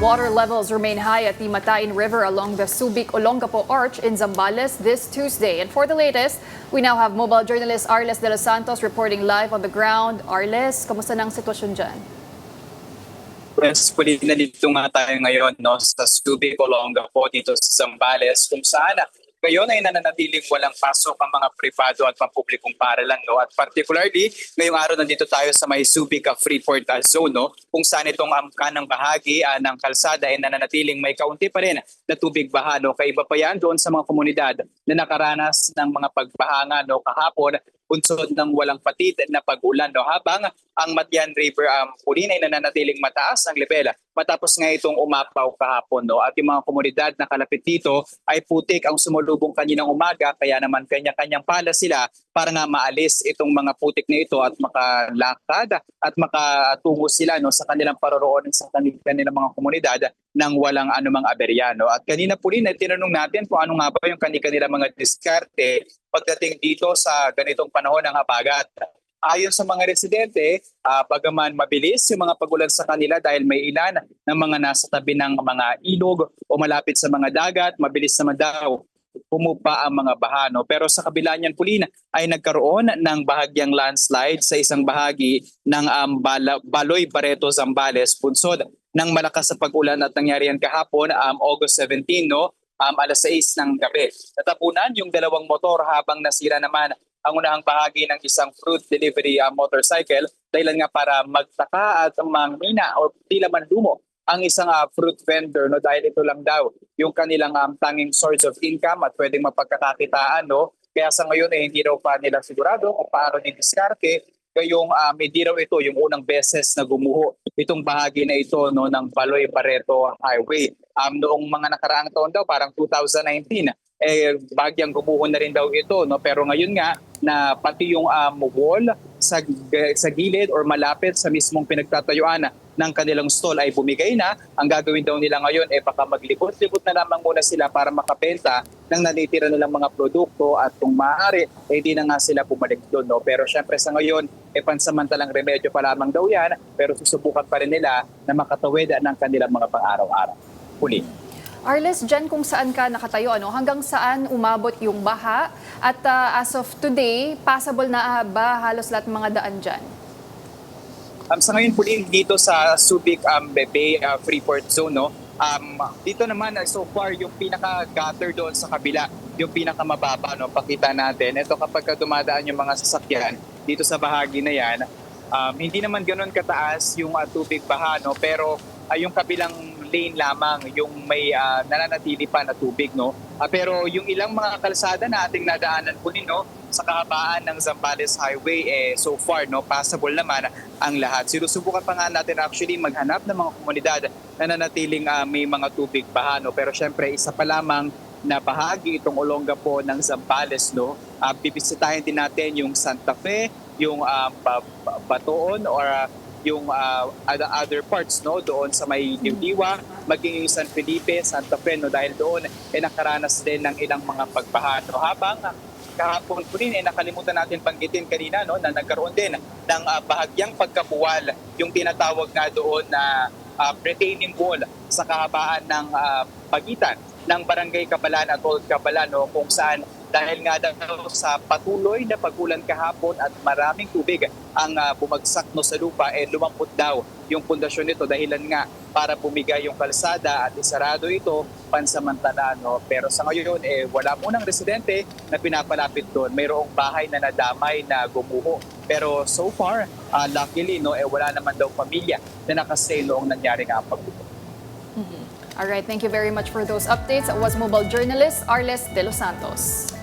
Water levels remain high at the Matayin River along the Subic-Olongapo Arch in Zambales this Tuesday. And for the latest, we now have mobile journalist Arles de los Santos reporting live on the ground. Arles, kamusta na ang sitwasyon dyan? Yes, nandito nga tayo ngayon sa Subic, Olongapo dito sa Zambales kung saan ngayon ay nananatiling walang pasok ang mga privado at pampublikong paaralan. At particularly, ngayong araw nandito tayo sa may Subic Freeport Zone kung saan itong kanang bahagi ng kalsada ay nananatiling may kaunti pa rin na tubig baha. Kaiba pa yan doon sa mga komunidad na nakaranas ng mga pagbaha kahapon bunsod ng walang patid na pag-ulan habang ang Matayin River Pulin ay nananatiling mataas ang level matapos nga itong umapaw kahapon. At yung mga komunidad na kalapit dito ay putik ang sumulubong kaninang umaga kaya naman kanya-kanyang pala sila para nga maalis itong mga putik na ito at makalakad at makatungo sila sa kanilang paroroonan sa kanilang mga komunidad nang walang anumang aberya. At kanina Pulin ay tinanong natin kung ano nga ba yung kanilang mga diskarte pagdating dito sa ganitong panahon ng habagat. Ayon sa mga residente, bagaman mabilis yung mga pagulan sa kanila dahil may ilan ng mga nasa tabi ng mga ilog o malapit sa mga dagat, mabilis naman daw pumupa ang mga baha. Pero sa kabila niyan Pulin ay nagkaroon ng bahagyang landslide sa isang bahagi ng Baloy, Barreto, Zambales, punsod ng malakas sa pag-ulan at nangyari yan kahapon August 17 alas 6 ng gabi. Natapunan yung dalawang motor habang nasira naman ang unahang bahagi ng isang fruit delivery motorcycle dahilan nga para magtaka at manghina o tila man lumo ang isang fruit vendor dahil ito lang daw yung kanilang tanging source of income at pwedeng mapagkakakitaan. Kaya sa ngayon hindi raw pa nila sigurado kung paano didiskarte kayong hindi raw ito yung unang beses na gumuho itong bahagi na ito ng Baloy Barreto Highway. Noong mga nakaraang taon daw, parang 2019, bagyang gumuho na rin daw ito. Pero ngayon nga, na pati yung wall sa gilid or malapit sa mismong pinagtatayuan ng kanilang stall ay bumigay na. Ang gagawin daw nila ngayon baka maglibot-libot na lamang muna sila para makabenta ng natitira nilang mga produkto at kung maaari, hindi na nga sila bumalik doon. Pero syempre sa ngayon, pansamantalang remedyo pa lamang daw yan, pero susubukan pa rin nila na makatawid ng kanilang mga pang-araw-araw. Huli. Arles, dyan kung saan ka nakatayo, hanggang saan umabot yung baha? At as of today, passable na ba halos lahat ng mga daan dyan? Sa ngayon Pulin dito sa Subic Bay Freeport Zone, dito naman so far yung pinaka-gutter doon sa kabila, yung pinakamababa, pakita natin. Ito kapag dumadaan yung mga sasakyan dito sa bahagi na yan, hindi naman ganoon kataas yung tubig baha, pero yung kabilang lane lamang yung may nananatili pa na tubig. Pero yung ilang mga kalsada na ating nadaanan Pulin sa kahabaan ng Zambales Highway, so far passable naman ang lahat. Sinusubukan pa nga natin actually maghanap ng mga komunidad na nanatiling may mga tubig baha. Pero syempre isa pa lamang na bahagi itong Olongapo ng Zambales. Bibisitahin din natin yung Santa Fe, yung Batoon or yung other parts doon sa may Diwa, maging yung San Felipe, Santa Fe dahil doon nakaranas din ng ilang mga pagbaha. Habang kahapon po rin nakalimutan natin banggitin kanina na nagkaroon din ng bahagyang pagkabuwal, yung tinatawag nga doon na retaining wall sa kahabaan ng pagitan ng Barangay Cabalan at Old Cabalan kung saan dahil nga daw sa patuloy na pag-ulan kahapon at maraming tubig ang bumagsak sa lupa, lumampot daw yung pundasyon nito dahilan nga para bumigay yung kalsada at isarado ito pansamantala. Pero sa ngayon wala munang residente na pinapalapit doon. Mayroong bahay na nadamay na gumuho. Pero so far, luckily wala naman daw pamilya na nakastay noong nangyari nga ang pagbuho. Alright, thank you very much for those updates. It was mobile journalist Arles de los Santos.